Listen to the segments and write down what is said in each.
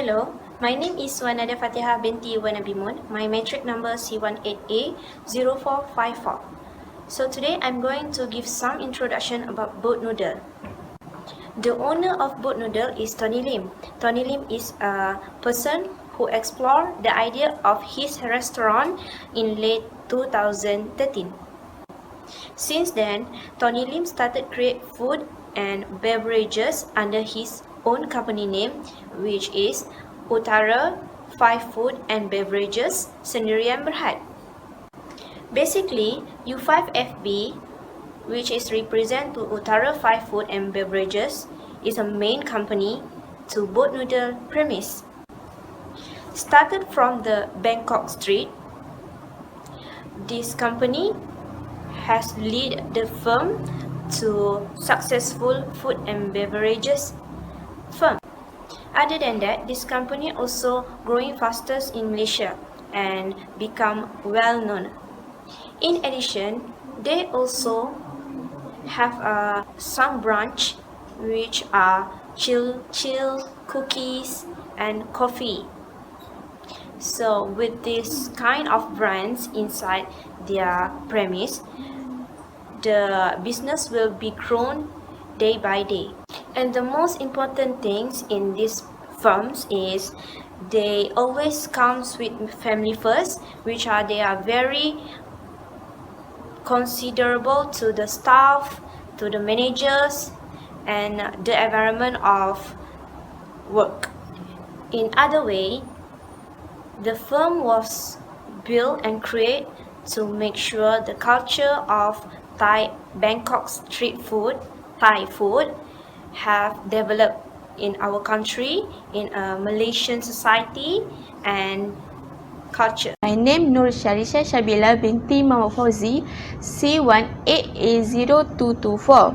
Hello, my name is Wanada Fatihah binti Wanabimun. My metric number C18A0454. So today I'm going to give some introduction about Boat Noodle. The owner of Boat Noodle is Tony Lim. Tony Lim is a person who explored the idea of his restaurant in late 2013. Since then, Tony Lim started create food and beverages under his own company name, which is Utara 5 Food and Beverages Sendirian Berhad. Basically, U5FB, which is represent to Utara 5 Food and Beverages, is a main company to Boat Noodle premise. Started from the Bangkok street, this company has led the firm to successful food and beverages firm. Other than that, this company also growing fastest in Malaysia and become well known. In addition, they also have some branch which are chill cookies and coffee. So with this kind of brands inside their premise, the business will be grown day by day. And the most important things in these firms is they always comes with family first, which they are very considerable to the staff, to the managers, and the environment of work. In other way, the firm was built and created to make sure the culture of Bangkok street food, Thai food, have developed in our country, in a Malaysian society and culture. My name Nur Sharisha Shabila binti Muhammad Fauzi, C18A0224.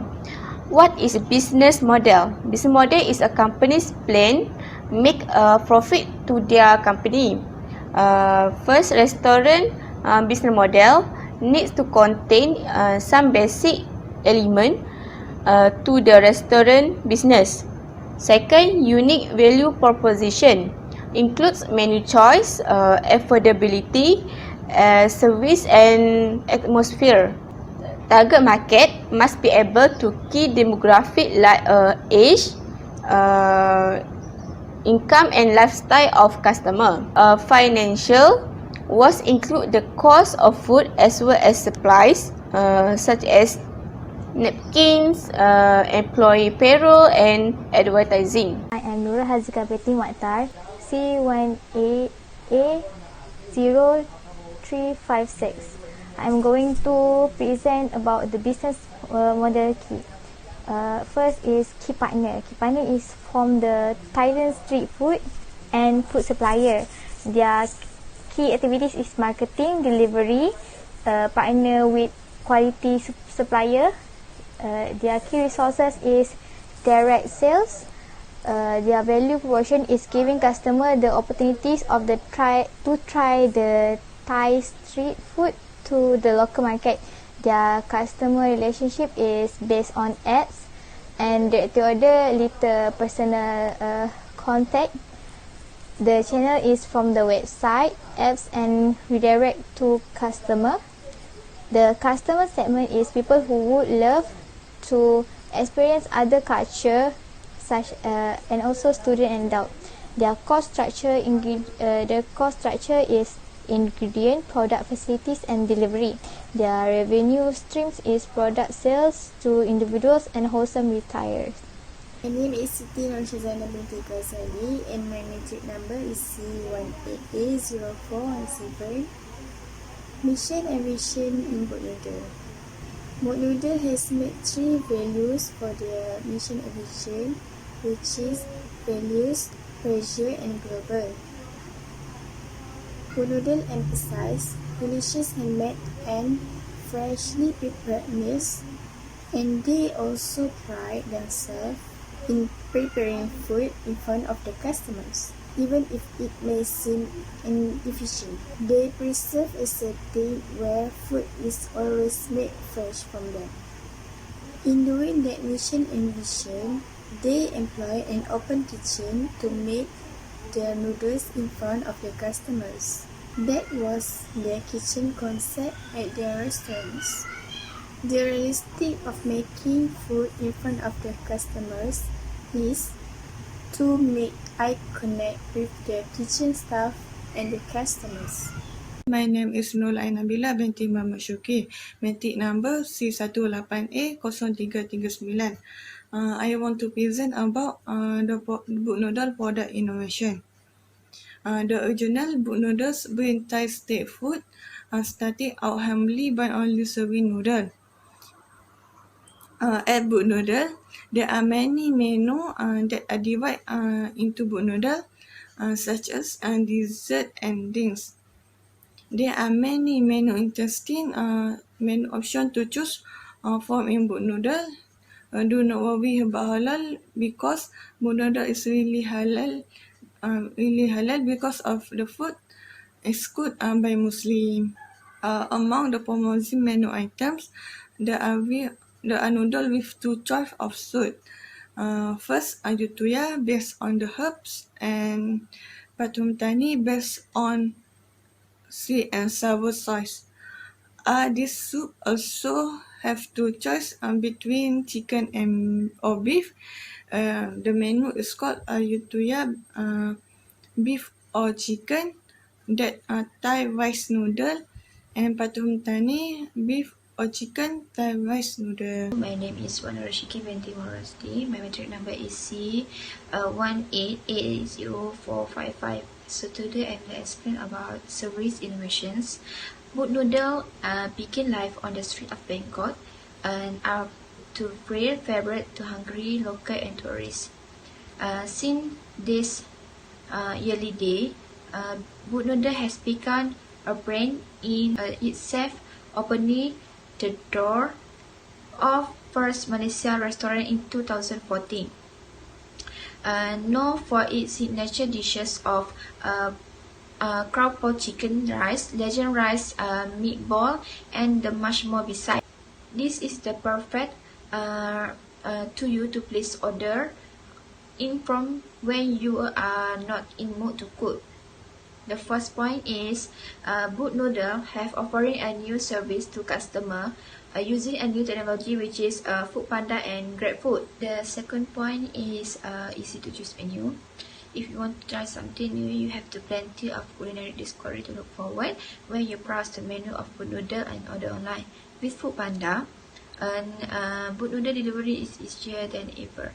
What is a business model? Business model is a company's plan make a profit to their company. First, restaurant business model needs to contain some basic element to the restaurant business. Second, unique value proposition includes menu choice, affordability, service and atmosphere. Target market must be able to key demographic like age, income and lifestyle of customer. Financial was include the cost of food as well as supplies such as napkins, employee payroll and advertising. I am Nura Hazika Betty Maktar, C18A0356. I'm going to present about the business model key. First is key partner. Key partner is from the Thailand street food and food supplier. Their key activities is marketing, delivery, partner with quality supplier. Their key resources is direct sales. Their value proposition is giving customer the opportunities of to try the Thai street food to the local market. Their customer relationship is based on ads and the other little personal contact. The channel is from the website, apps and redirect to customer. The customer segment is people who would love to experience other culture such and also student and adult. Their cost structure is ingredient, product facilities and delivery. Their revenue streams is product sales to individuals and wholesale retailers. My name is Siti Norshazana binti Ghazali and my metric number is C18A0417. Mission and vision in Boat Noodle. Boat Noodle has made 3 values for their mission and vision, which is values, pressure and global. Boat Noodle emphasize delicious handmade and freshly prepared meals, and they also pride themselves in preparing food in front of the customers. Even if it may seem inefficient, they preserve a setting where food is always made fresh from them. In doing that mission and vision, they employ an open kitchen to make their noodles in front of the customers. That was their kitchen concept at their restaurants. The realistic of making food in front of the customers is to make eye contact with the kitchen staff and the customers. My name is Noodle Nabila binti Muhammad Syuki. Matric number C18A0339. I want to present about the book noodle product innovation. The original book noodles bring Thai state food, starting out humbly by only serving noodle. At book noodle, there are many menus that are divided into book noodle, such as dessert and drinks. There are many menu interesting menu option to choose from in book noodle. Do not worry about halal because book noodle is really halal because of the food is cooked by Muslim. Among the promotion menu items, there are noodle with two choice of soup. First, ayutuya based on the herbs and patum tani based on sweet and sour sauce. This soup also have two choice between chicken and or beef. The menu is called ayutuya beef or chicken, that Thai rice noodle, and patum tani beef or chicken Thai rice noodle. My name is Wan Rashiki binti Morasti. My matric number is C 1880455. So today I'm going to explain about service innovations. Boot noodle begin life on the street of Bangkok and are to real favorite to hungry local and tourists. Since this yearly day, Boot noodle has become a brand in itself, opening the door of first Malaysia restaurant in 2014. Known for its signature dishes of crock pot chicken rice, legend rice meatball, and the much more beside. This is the perfect to you to please order in from when you are not in mood to cook. The first point is Boot Noodle have offering a new service to customer using a new technology which is Food Panda and GrabFood. The second point is easy to choose menu. If you want to try something new, you have to plenty of culinary discovery to look forward when you browse the menu of Boot Noodle and order online. With Food Panda, Boot Noodle delivery is easier than ever.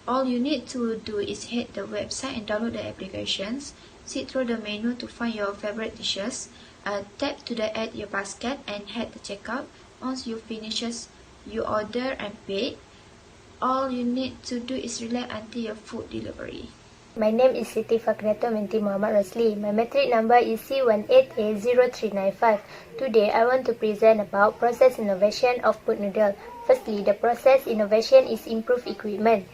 All you need to do is hit the website and download the applications. Sit through the menu to find your favorite dishes. Tap to the add your basket and head to checkout. Once you finishes, you order and pay. All you need to do is relax until your food delivery. My name is Siti Fakriato binti Muhammad Rosli. My matric number is C18A0395. Today I want to present about process innovation of Boot Noodle. Firstly, the process innovation is improved equipment.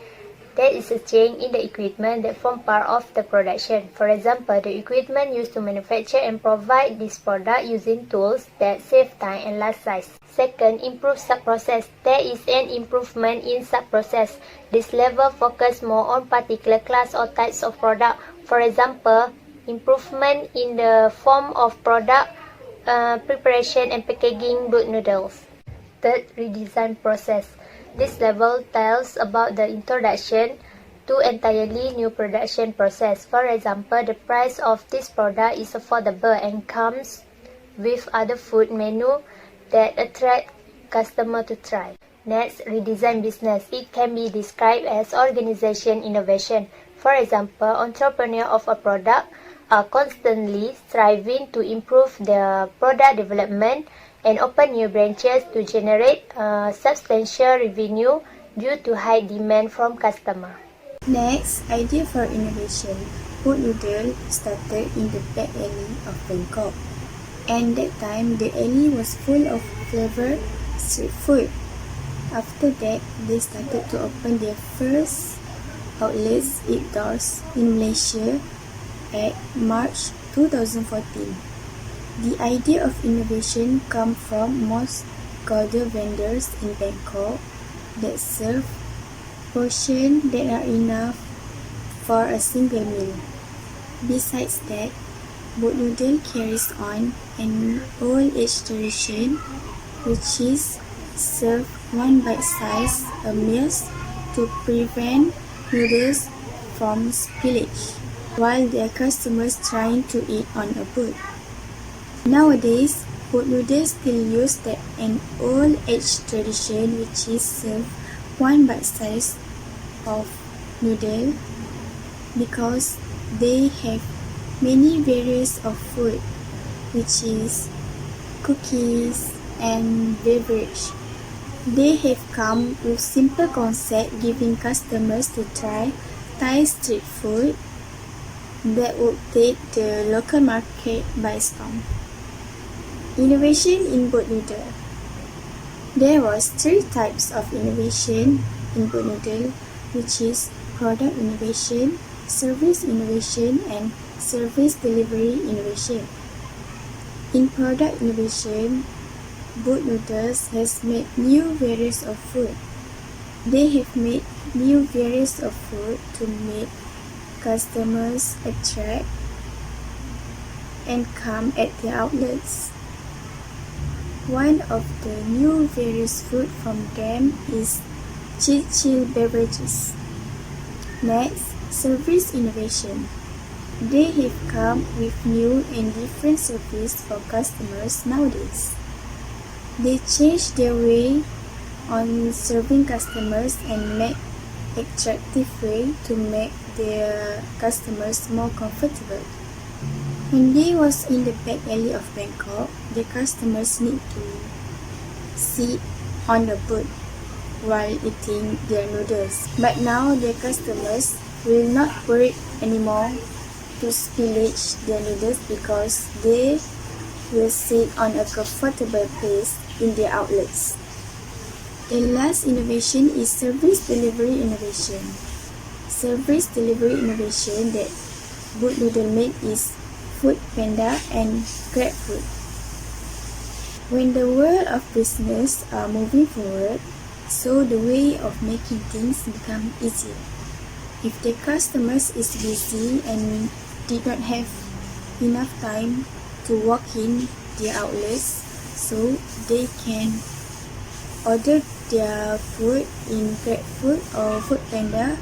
There is a change in the equipment that form part of the production. For example, the equipment used to manufacture and provide this product using tools that save time and last size. Second, improve sub-process. There is an improvement in sub-process. This level focus more on particular class or types of product. For example, improvement in the form of product preparation and packaging Boot noodles. Third, redesign process. This level tells about the introduction to entirely new production process. For example, the price of this product is affordable and comes with other food menu that attract customer to try. Next, redesign business. It can be described as organization innovation. For example, entrepreneur of a product are constantly striving to improve their product development and open new branches to generate substantial revenue due to high demand from customer. Next, idea for innovation. Boot Noodle started in the back alley of Bangkok. And that time, the alley was full of flavored street food. After that, they started to open their first outlets outdoors in Malaysia at March 2014. The idea of innovation comes from most cordial vendors in Bangkok that serve portions that are enough for a single meal. Besides that, boat noodle carries on an old age tradition, which is serve one bite-size a meal to prevent noodles from spillage, while their customers trying to eat on a boat. Nowadays, boat noodles still use an old age tradition, which is serve one bite-size of noodle because they have many varieties of food, which is cookies and beverage. They have come with simple concept giving customers to try Thai street food that would take the local market by storm. Innovation in boat noodle. There was 3 types of innovation in boat noodle, which is product innovation, service innovation, and service delivery innovation. In product innovation, boat noodles has made new varieties of food. They have made new varieties of food to make customers attract and come at their outlets. One of the new various food from them is chill beverages. Next, service innovation. They have come with new and different service for customers nowadays. They change their way on serving customers and make attractive way to make their customers more comfortable. When they was in the back alley of Bangkok, the customers need to sit on the boat while eating their noodles. But now the customers will not worry anymore to spillage their noodles because they will sit on a comfortable place in their outlets. The last innovation is service delivery innovation. Service delivery innovation that boat noodle made is Food Panda and GrabFood. When the world of business are moving forward, so the way of making things become easier. If the customers is busy and did not have enough time to walk in their outlets, so they can order their food in GrabFood or Food Panda,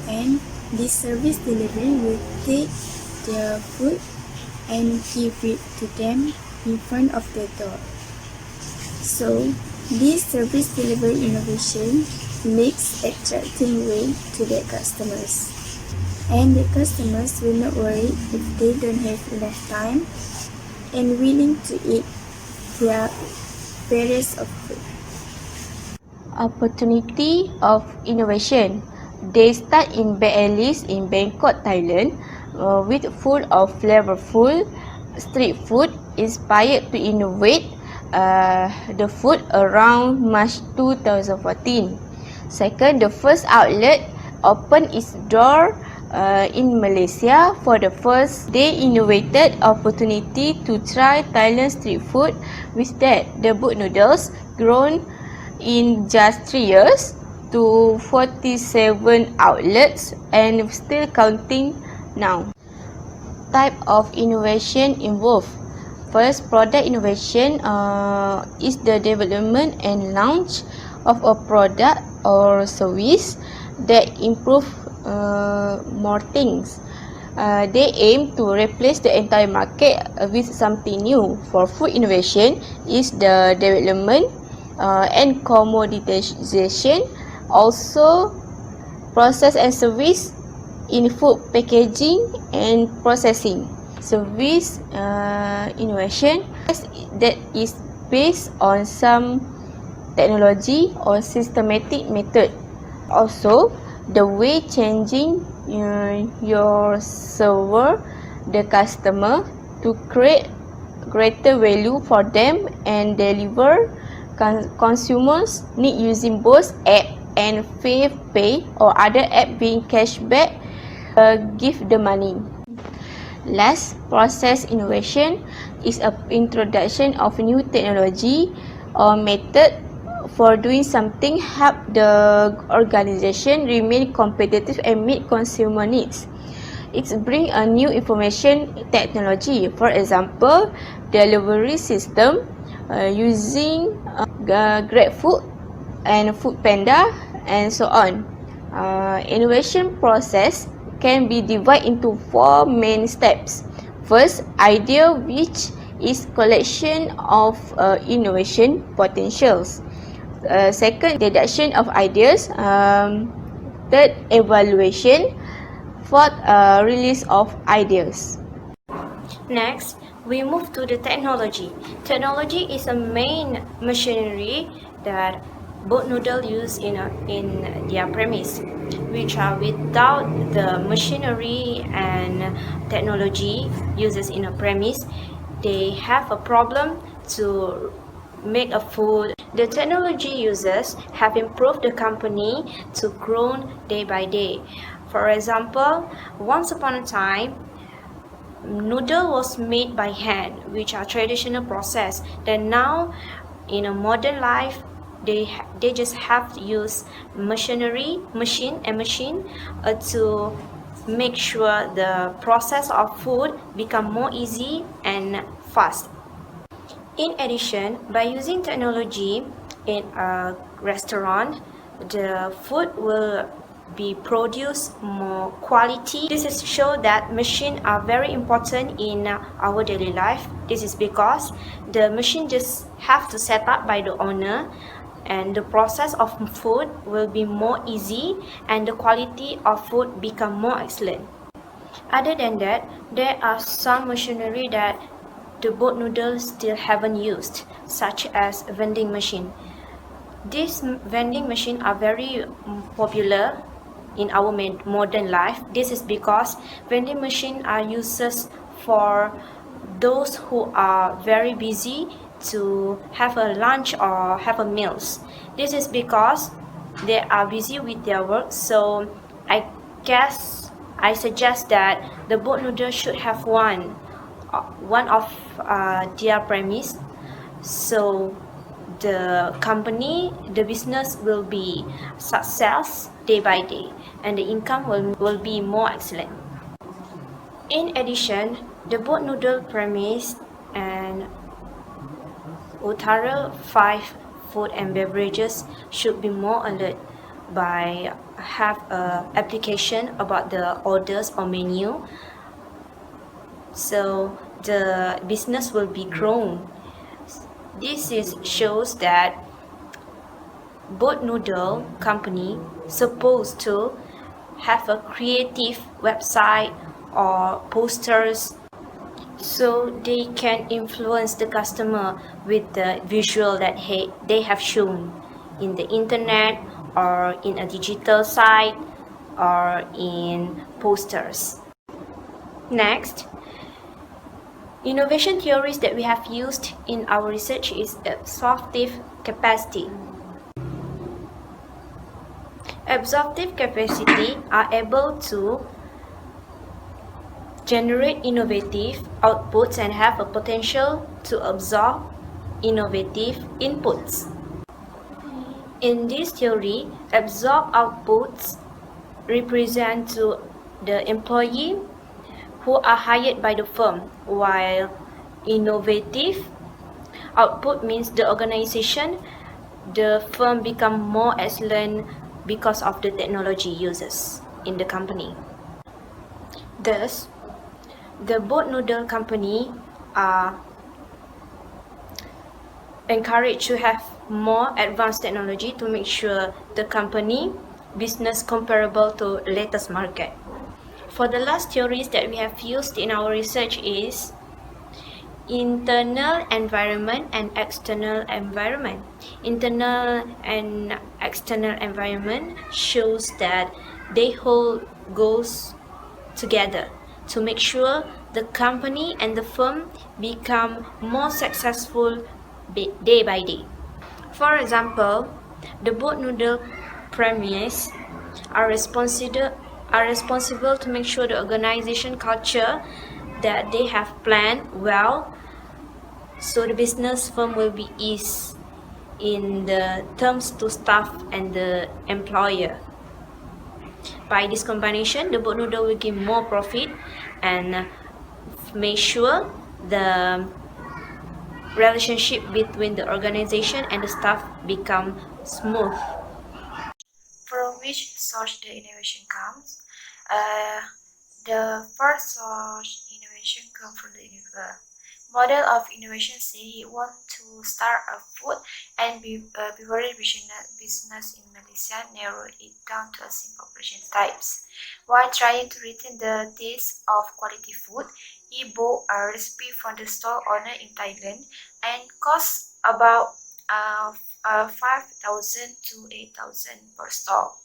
and this service delivery will take their food and give it to them in front of the door. So, this service delivery innovation makes attracting way to their customers. And the customers will not worry if they don't have enough time and willing to eat their various of food. Opportunity of innovation. They start in back alleys in Bangkok, Thailand, with full of flavorful street food inspired to innovate the food around March 2014. Second, the first outlet opened its door in Malaysia for the first. They innovated opportunity to try Thailand street food. With that, the boat noodles grown in just 3 years to 47 outlets and still counting now. Type of innovation involved. First, product innovation is the development and launch of a product or service that improve more things. They aim to replace the entire market with something new. For food innovation is the development and commoditization, also process and service in food packaging and processing. Service innovation that is based on some technology or systematic method. Also, the way changing your server, the customer, to create greater value for them and deliver consumers need using both app and pay or other app being cashback give the money. Last, process innovation is an introduction of new technology or method for doing something help the organization remain competitive and meet consumer needs. It's bring a new information technology. For example, delivery system using GrabFood and Foodpanda and so on. Innovation process can be divided into 4 main steps. First, idea, which is collection of innovation potentials. Second, deduction of ideas. Third, evaluation. Fourth, release of ideas. Next, we move to the technology. Technology is a main machinery that boat Noodle use in their premise, which are without the machinery and technology uses in a premise, they have a problem to make a food. The technology users have improved the company to grow day by day. For example, once upon a time, noodle was made by hand, which are traditional process. Then now, in a modern life, they just have to use machine to make sure the process of food become more easy and fast. In addition, by using technology in a restaurant, the food will be produced more quality. This is show that machines are very important in our daily life. This is because the machine just have to set up by the owner, and the process of food will be more easy and the quality of food become more excellent. Other than that, there are some machinery that the boat noodles still haven't used, such as vending machine. These vending machines are very popular in our modern life. This is because vending machines are used for those who are very busy to have a lunch or have a meals. This is because they are busy with their work, so I suggest that the boat noodle should have one of their premise, so the company, the business will be success day by day, and the income will be more excellent. In addition, the boat noodle premise and Utara 5 food and beverages should be more alert by have a application about the orders or menu, so the business will be grown. Shows that boat noodle company supposed to have a creative website or posters, so they can influence the customer with the visual that they have shown in the internet or in a digital site or in posters. Next, innovation theories that we have used in our research is absorptive capacity. Absorptive capacity are able to generate innovative outputs and have a potential to absorb innovative inputs. In this theory, absorb outputs represent to the employee who are hired by the firm, while innovative output means the organization, the firm become more excellent because of the technology uses in the company. Thus, the boat noodle company are encouraged to have more advanced technology to make sure the company business comparable to latest market. For the last theories that we have used in our research is internal environment and external environment. Internal and external environment shows that they hold goals together to make sure the company and the firm become more successful day by day. For example, the boat noodle premise are responsible to make sure the organization culture that they have planned well, so the business firm will be ease in the terms to staff and the employer. By this combination, the boat noodle will give more profit and make sure the relationship between the organization and the staff become smooth. From which source the innovation comes? The first source innovation comes from the model of innovation say he want to start a food and beverage business in Malaysia, narrow it down to a simple operation types. While trying to retain the taste of quality food, he bought a recipe from the store owner in Thailand and cost about 5,000 to 8,000 per store.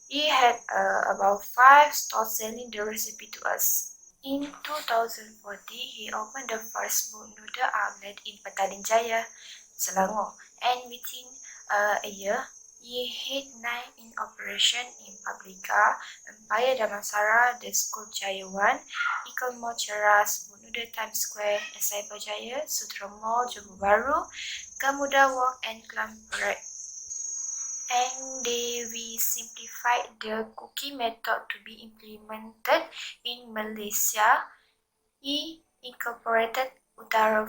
He had about 5 stores selling the recipe to us. In 2014, he opened the first boat noodle outlet in Petaling Jaya, Selangor, and within a year, he had 9 in operation in Pabrika, Empire Damansara, The School Jaya 1, Ikan Moceras, Boat Noodle Times Square, Cyber Jaya, Sutra Mall, Johor Bahru, Gamuda Walk, and Klang Parade. And we simplified the cookie method to be implemented in Malaysia. He incorporated Utara 5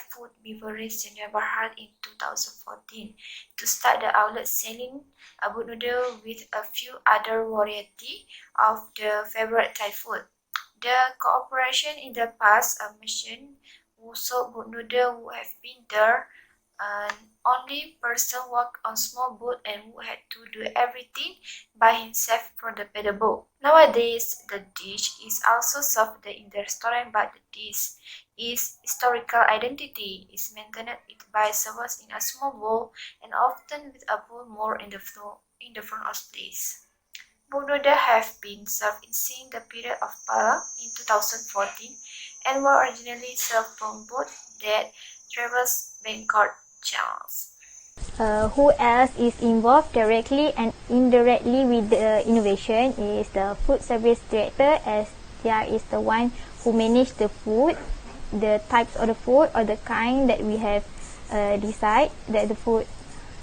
Food Beverage Center Berhad in 2014 to start the outlet selling a boat noodle with a few other varieties of the favorite Thai food. The cooperation in the past mentioned who sold boat noodle who have been there and only person worked on small boat and who had to do everything by himself from the pedal boat. Nowadays, the dish is also served in the restaurant, but the dish its historical identity is maintained by servers in a small bowl and often with a bowl more in the front of place. Boat noodle have been served since the period of Pala in 2014 and were originally served from boat that travels Bangkok channels. Who else is involved directly and indirectly with the innovation is the food service director, as there is the one who manage the food, the types of the food or the kind that we have decide that the food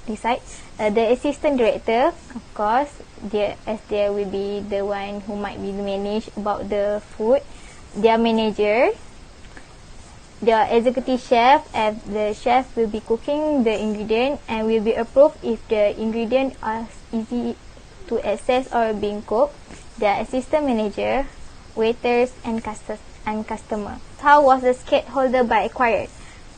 decide. The assistant director, of course, there will be the one who might be manage about the food, their manager, the executive chef, and the chef will be cooking the ingredient and will be approved if the ingredient are easy to access or being cooked. The assistant manager, waiters, and customer. How was the stakeholder by acquired?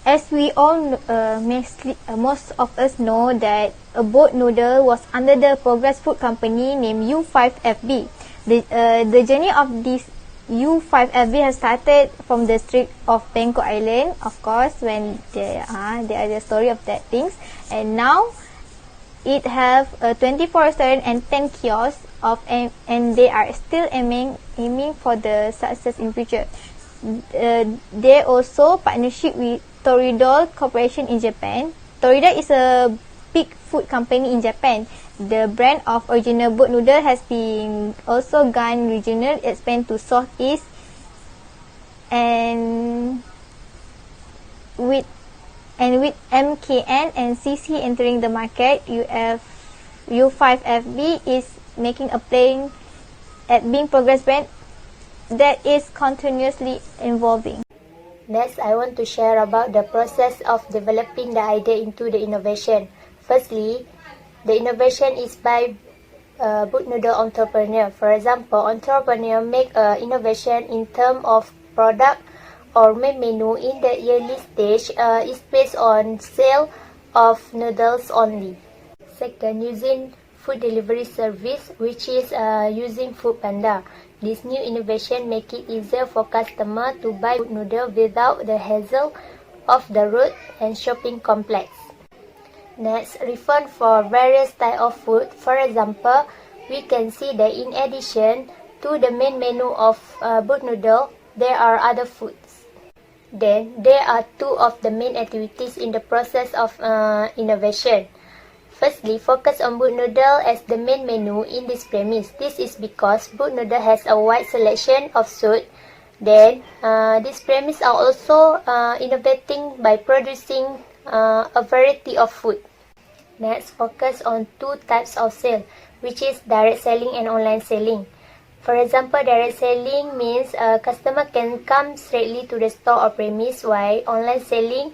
As we all most of us know that a boat noodle was under the Progress Food Company named U5FB. The journey of this U5FB has started from the street of Bangkok Island, of course, when there are the story of that things, and now it have 24 restaurant and 10 kiosks and they are still aiming for the success in future. They also partnership with Toridol Corporation in Japan. Toridol is a big food company in Japan. The brand of original boat noodle has been also gone regional, expand to Southeast, and with MKN and CC entering the market, U5FB is making a play at being progress brand that is continuously evolving. Next, I want to share about the process of developing the idea into the innovation. Firstly, the innovation is by boat noodle entrepreneur. For example, entrepreneur make innovation in terms of product or main menu in the early stage is based on sale of noodles only. Second, using food delivery service, which is using Foodpanda. This new innovation make it easier for customer to buy food noodle without the hassle of the road and shopping complex. Next, refund for various type of food. For example, we can see that in addition to the main menu of boat noodle, there are other foods. Then, there are two of the main activities in the process of innovation. Firstly, focus on boat noodle as the main menu in this premise. This is because boat noodle has a wide selection of soup. Then, this premise are also innovating by producing a variety of food. Next, focus on two types of sale, which is direct selling and online selling. For example, direct selling means a customer can come straightly to the store or premise, while online selling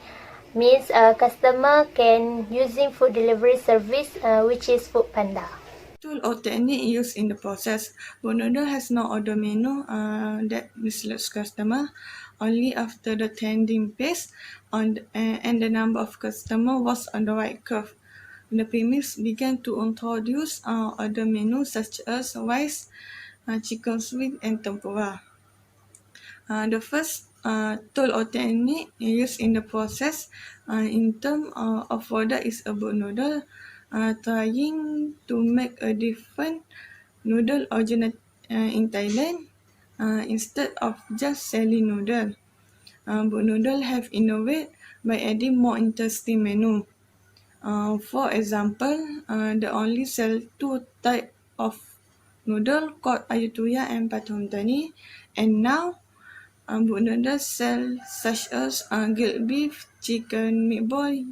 means a customer can using food delivery service, which is Food Panda. Tool or technique used in the process. Noodle has no order menu that misleads customer. Only after the tending pace and the number of customer was on the right curve. The premise began to introduce other menus such as rice, chicken sweet, and tempura. The first tool or technique used in the process in terms of product is about noodle, trying to make a different noodle originate in Thailand instead of just selling noodle. But noodle have innovated by adding more interesting menu. For example, they only sell two type of noodle called ayutuya and patung tani, and now Book noodles sell such as grilled beef, chicken meatball,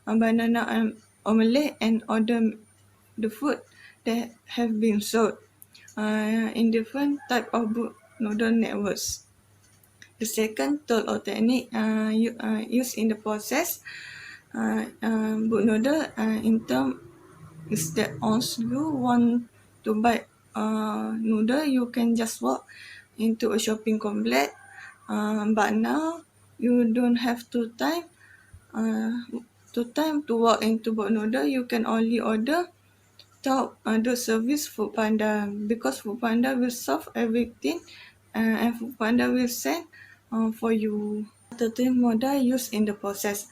banana omelette, and other the food that have been sold in different type of book noodle networks. The second tool or technique used in the process book noodle in term is that once you want to buy noodle, you can just walk into a shopping complex. But now you don't have uh, time to walk into boat noodle. You can only order top the service Food Panda because Food Panda will solve everything and Food Panda will send for you. Alternative model used in the process.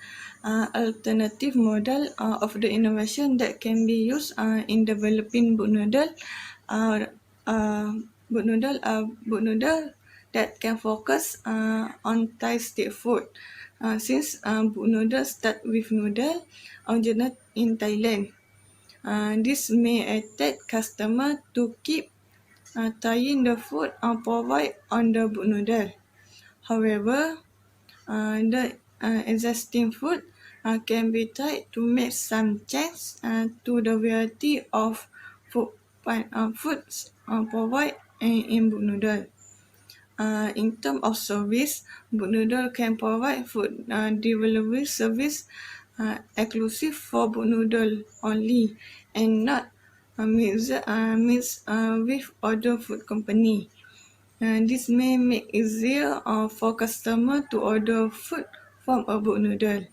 Alternative model of the innovation that can be used in developing boat noodle. Uh, boat noodle that can focus on Thai street food. Since boat noodle start with noodle originate in Thailand. This may attract customer to keep trying the food provided on the boat noodle. However, the existing food can be tried to make some change to the variety of foods provided in book noodle. In terms of service, book noodle can provide food delivery service exclusive for book noodle only and not mixed with other food company. This may make it easier for customer to order food from a book noodle.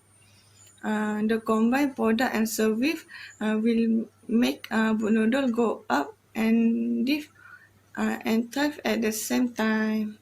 The combined product and service will make book noodle go up and live and thrive at the same time.